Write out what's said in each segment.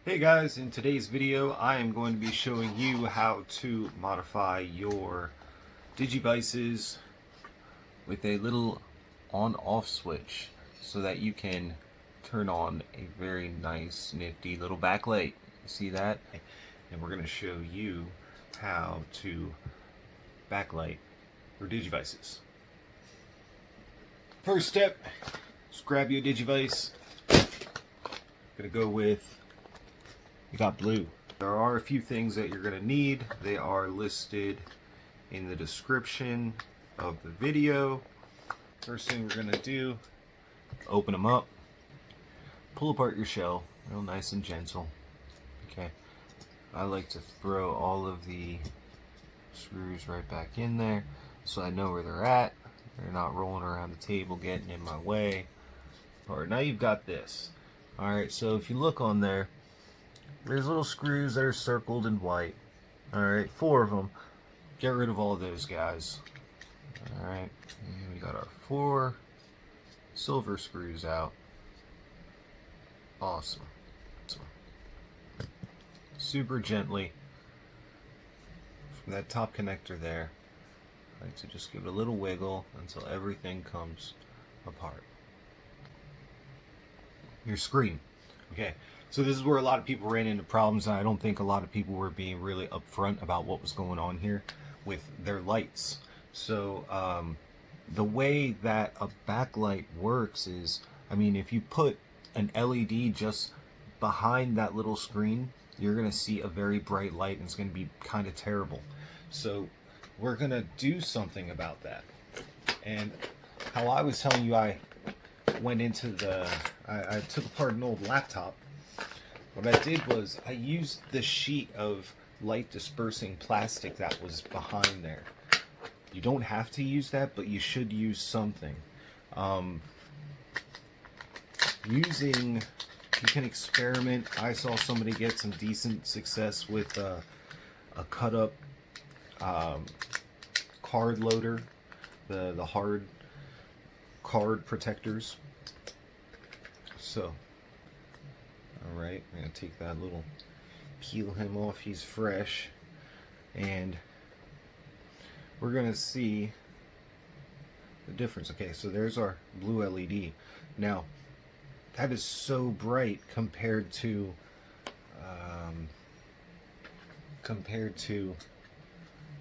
Hey guys, in today's video I am going to be showing you how to modify your Digivices with a little on-off switch so that you can turn on a very nice nifty little backlight. You see that? And we're going to show you how to backlight your Digivices. First step, just grab your Digivice. Gonna go with, you got blue. There are a few things that you're going to need. They are listed in the description of the video. First thing we're going to do, open them up. Pull apart your shell, real nice and gentle. Okay. I like to throw all of the screws right back in there so I know where they're at. They're not rolling around the table getting in my way. Alright, now you've got this. Alright, so if you look on there, there's little screws that are circled in white. Alright, 4 of them. Get rid of all those guys. Alright, and we got our 4 silver screws out. Awesome. Super gently from that top connector there. I like to just give it a little wiggle until everything comes apart. Your screen. Okay, so this is where a lot of people ran into problems, and I don't think a lot of people were being really upfront about what was going on here with their lights. So the way that a backlight works is, I mean, if you put an LED just behind that little screen, you're going to see a very bright light, and it's going to be kind of terrible. So we're going to do something about that. And how I was telling you, I went into the, I took apart an old laptop. What I did was I used the sheet of light dispersing plastic that was behind there. You don't have to use that, but you should use something. You can experiment. I saw somebody get some decent success with a cut up card loader, the hard card protectors. So, alright, I'm going to take that little, peel him off, he's fresh, and we're going to see the difference. Okay, so there's our blue LED. Now, that is so bright compared to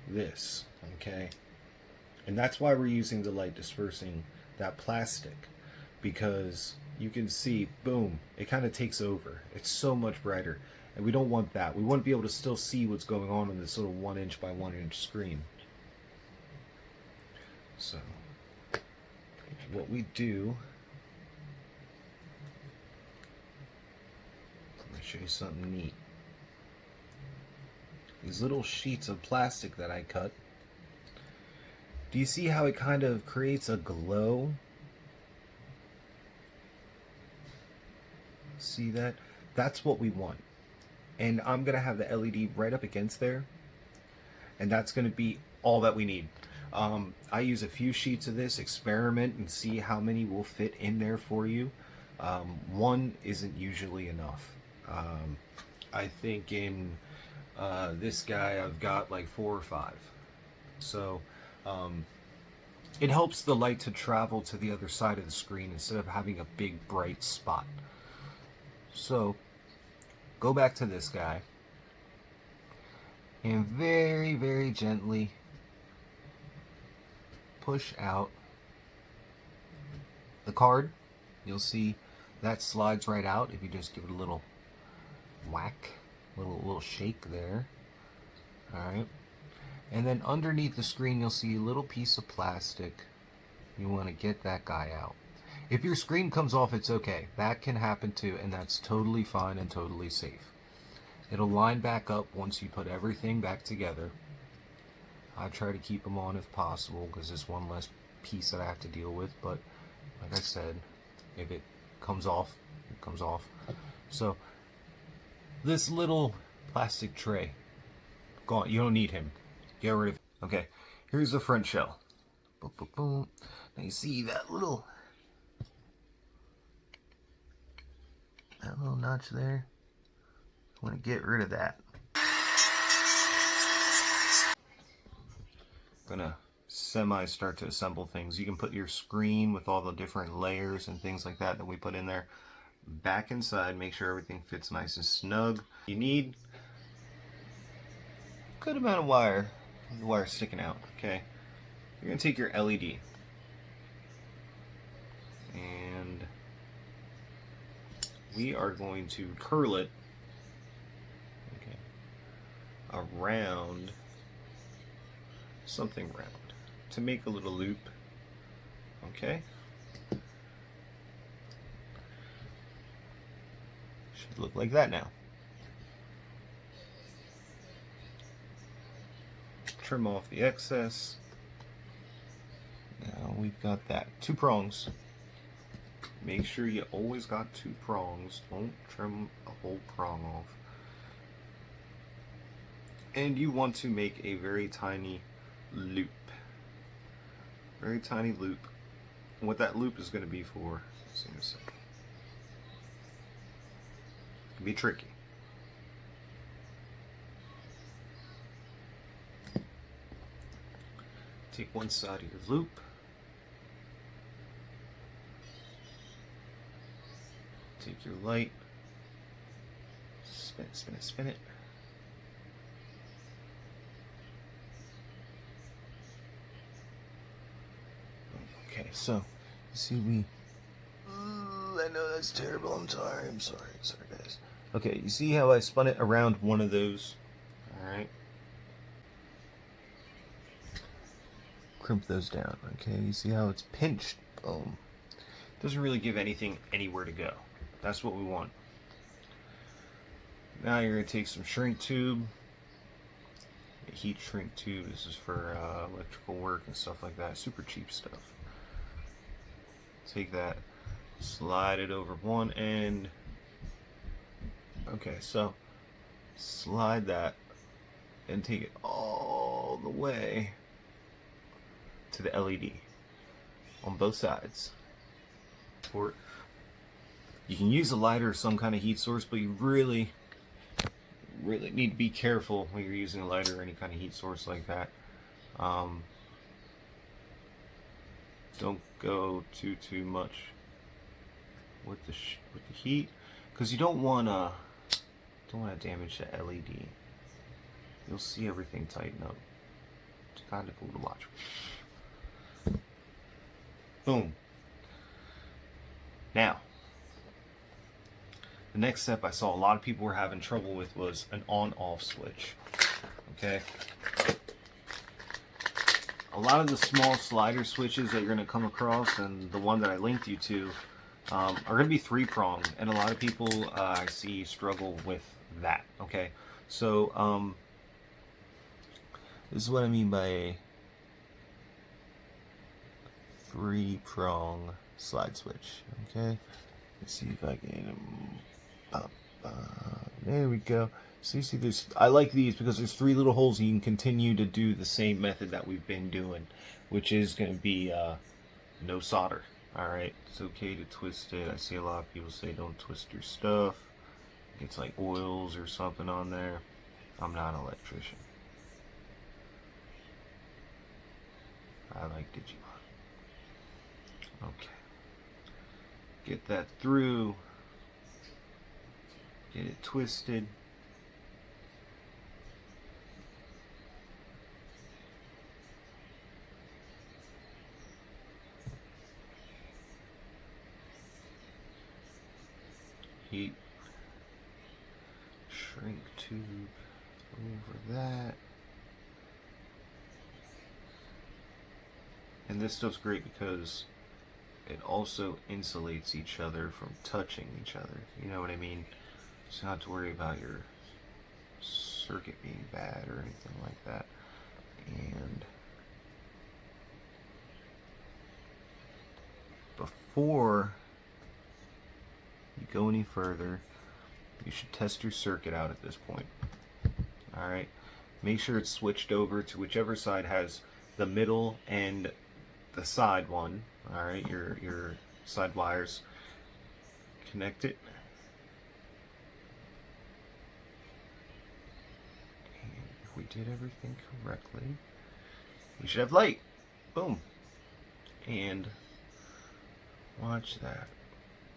this, okay? And that's why we're using the light dispersing, that plastic, because you can see, boom, it kind of takes over. It's so much brighter, and we don't want that. We want to be able to still see what's going on in this little 1 inch by 1 inch screen. So what we do, let me show you something neat. These little sheets of plastic that I cut, do you see how it kind of creates a glow? See that? That's what we want. And I'm going to have the LED right up against there. And that's going to be all that we need. I use a few sheets of this, experiment, and see how many will fit in there for you. One isn't usually enough. I think in this guy I've got like 4 or 5. So it helps the light to travel to the other side of the screen instead of having a big bright spot. So go back to this guy and very, very gently push out the card. You'll see that slides right out if you just give it a little whack, little shake there. Alright. And then underneath the screen you'll see a little piece of plastic. You want to get that guy out. If your screen comes off, it's okay. That can happen too, and that's totally fine and totally safe. It'll line back up once you put everything back together. I try to keep them on if possible, because there's one less piece that I have to deal with, but like I said, if it comes off, it comes off. So, this little plastic tray, gone. You don't need him. Get rid of it. Okay, here's the front shell. Boom, boom, boom. Now you see that little notch there? want to get rid of that. I'm gonna start to assemble things. You can put your screen with all the different layers and things like that we put in there back inside. Make sure everything fits nice and snug. You need a good amount of wire. The wire sticking out. Okay, you're gonna take your LED and we are going to curl it, okay, around something round to make a little loop. Okay, should look like that now. Trim off the excess. Now we've got that. 2 prongs. Make sure you always got 2 prongs. Don't trim a whole prong off. And you want to make a very tiny loop. Very tiny loop. And what that loop is going to be for, let's see in a second. It can be tricky. Take one side of your loop. Take your light. Spin it, spin it, spin it. Okay, so you see I know that's terrible. I'm sorry. Sorry, guys. Okay, you see how I spun it around one of those? All right. Crimp those down. Okay, you see how it's pinched? Boom. Doesn't really give anything anywhere to go. That's what we want. Now you're going to take some shrink tube. A heat shrink tube. This is for electrical work and stuff like that. Super cheap stuff. Take that, slide it over one end. Okay, so slide that and take it all the way to the LED on both sides. You can use a lighter or some kind of heat source, but you really need to be careful when you're using a lighter or any kind of heat source like that. Don't go too much with the heat, because you don't want to damage the LED. You'll see everything tighten up. It's kind of cool to watch. Boom. Now, the next step I saw a lot of people were having trouble with was an on-off switch. Okay. A lot of the small slider switches that you're going to come across, and the one that I linked you to, are going to be 3-pronged, and a lot of people I see struggle with that. Okay, so this is what I mean by a 3-prong slide switch. Okay, let's see if I can get them up. There we go. So you see this, I like these because there's 3 little holes and you can continue to do the same method that we've been doing, which is going to be no solder. Alright, it's okay to twist it. I see a lot of people say don't twist your stuff. It's like oils or something on there. I'm not an electrician. I like Digimon. Okay. Get that through. Get it twisted. Heat shrink tube over that. And this stuff's great because it also insulates each other from touching each other. You know what I mean? So you don't have to worry about your circuit being bad or anything like that. And before you go any further, you should test your circuit out at this point. Alright, make sure it's switched over to whichever side has the middle and the side one. Alright, your side wires. Connect it. did everything correctly, we should have light. Boom. And watch that.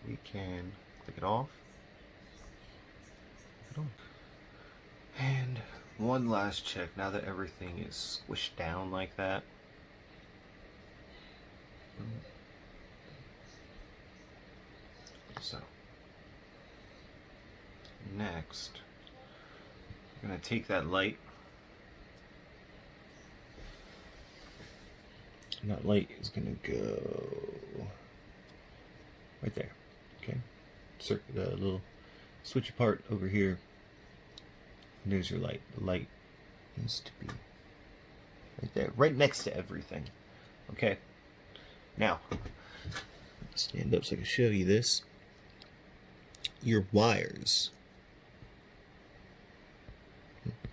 We can click it off. And one last check now that everything is squished down like that. So next, we're going to take that light. And that light is going to go right there. Okay. Insert the little switchy part over here. And there's your light. The light needs to be right there, right next to everything. Okay. Now, stand up so I can show you this. Your wires.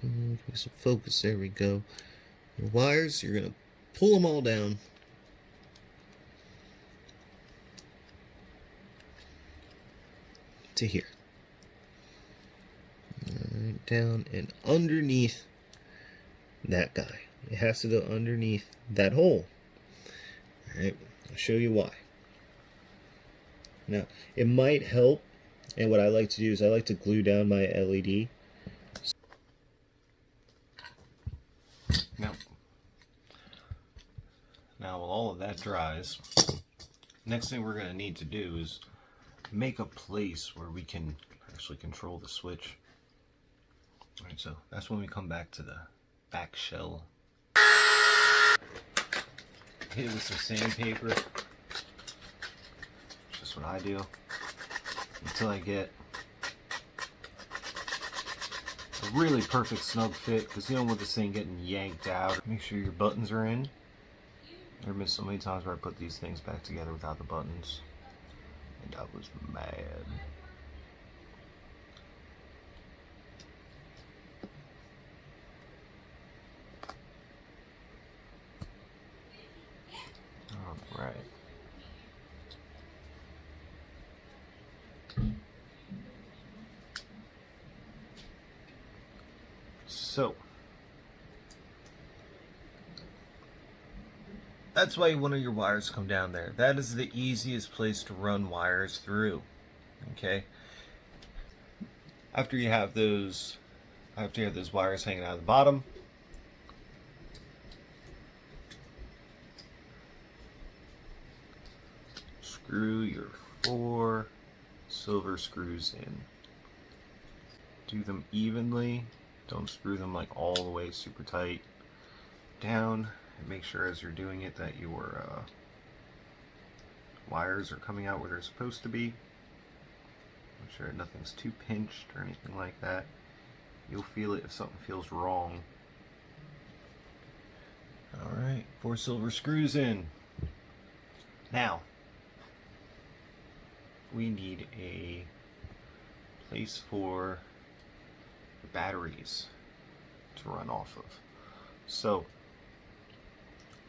Get some focus. There we go. Your wires, you're going to pull them all down. To here. Right down and underneath that guy. It has to go underneath that hole. Alright, I'll show you why. Now, it might help, and what I like to do is I like to glue down my LED. Now while all of that dries, next thing we're going to need to do is make a place where we can actually control the switch. Alright, so that's when we come back to the back shell. Hit it with some sandpaper. Just what I do. Until I get a really perfect snug fit, because you don't want this thing getting yanked out. Make sure your buttons are in. There have been so many times where I put these things back together without the buttons, and I was mad. Alright. So, that's why one of your wires come down there. That is the easiest place to run wires through. Okay? After you have those wires hanging out of the bottom, screw your 4 silver screws in. Do them evenly. Don't screw them like all the way super tight down. And make sure as you're doing it that your wires are coming out where they're supposed to be. Make sure nothing's too pinched or anything like that. You'll feel it if something feels wrong. Alright, 4 silver screws in. Now, we need a place for the batteries to run off of. So,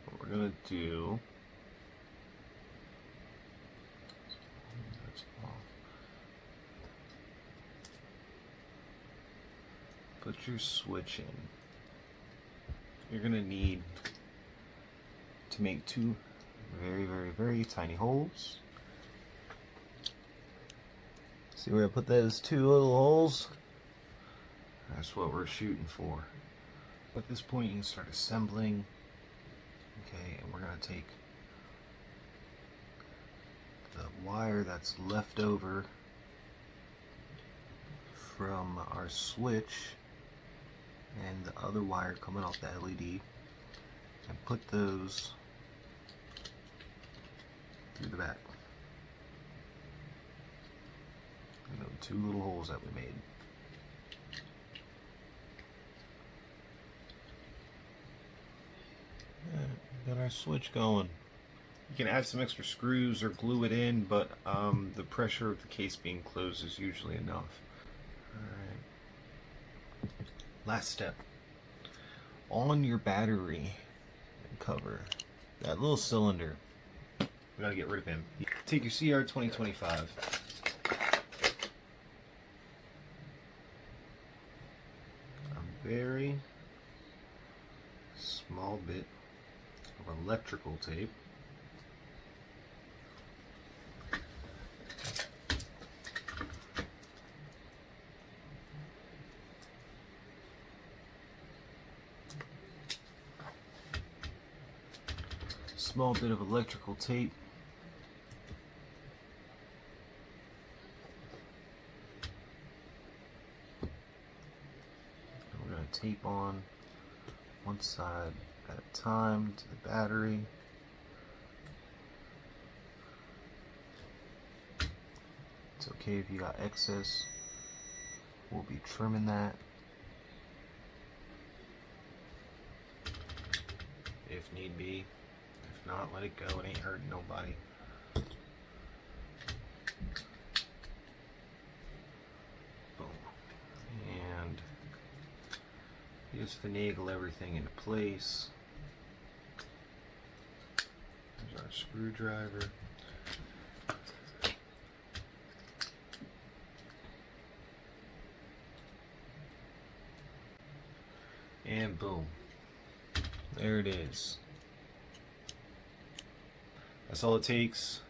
what we're going to do, put your switch in. You're going to need to make 2 very, very, very tiny holes. See where I put those 2 little holes? That's what we're shooting for. At this point you can start assembling. Okay, and we're going to take the wire that's left over from our switch and the other wire coming off the LED and put those through the back. You know, 2 little holes that we made. Got our switch going. You can add some extra screws or glue it in, but the pressure of the case being closed is usually enough. Alright. Last step. On your battery cover, that little cylinder, we gotta get rid of him. Take your CR 2025. A very small bit of electrical tape. Small bit of electrical tape. We're going to tape on one side at a time to the battery. It's okay if you got excess. We'll be trimming that if need be. If not, let it go. It ain't hurting nobody. Boom. And you just finagle everything into place. There's our screwdriver. And boom. There it is. That's all it takes.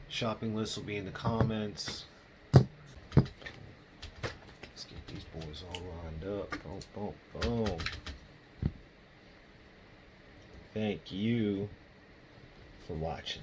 Shopping list will be in the comments. Let's get these boys all lined up. Boom, boom, boom. Thank you for watching.